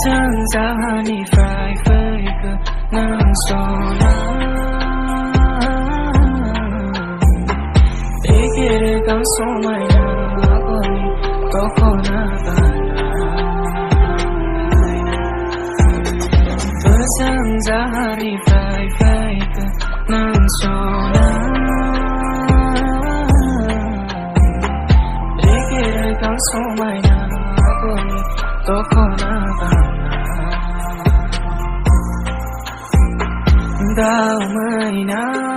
曾在和你飞飞个能说이길을 강소마이나 아버니 또코나바나 부상자리 파이파이가 능소나 이길을 강소마이나 아버니 또코나바나 다음이나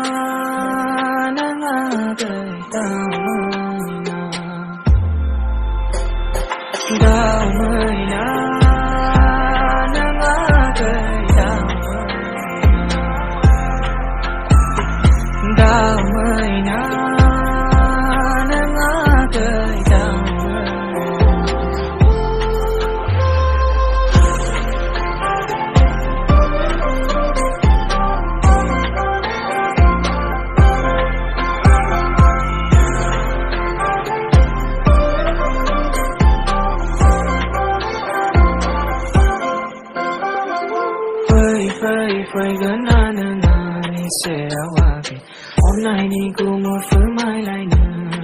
Phơi gần anh anh sẽ qua về hôm nay đi cùng một phương mai lại nữa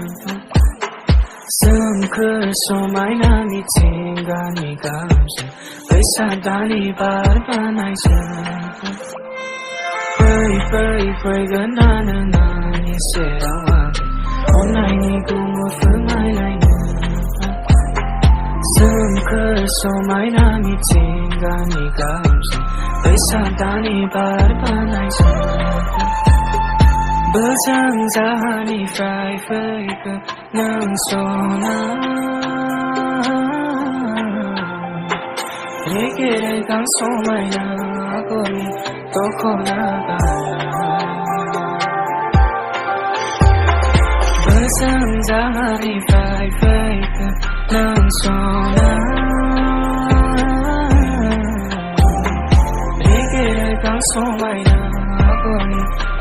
sớm khơi số mai na mi tình gan mi cảm xúc bây giờ đã đi bắt ban ai giờ phơi gần anh anh sẽ qua về hôm nay đi cùng một phương mai lại nữa sớm khơi số mai na mi tình gan mi cảm xúc bây giờ đã đi bắt ban ai giờ bữa sáng ra đi phải phơi cơ nắng sona 얘기를 강소마이나 아버니 또 코나가 bữa sáng ra đi phải phơi cơ nắng sona 강소마이나 아버니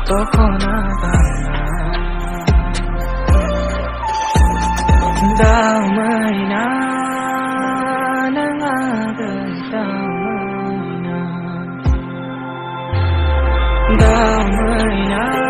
또 코나바나 다음이나 난 아들 다음이나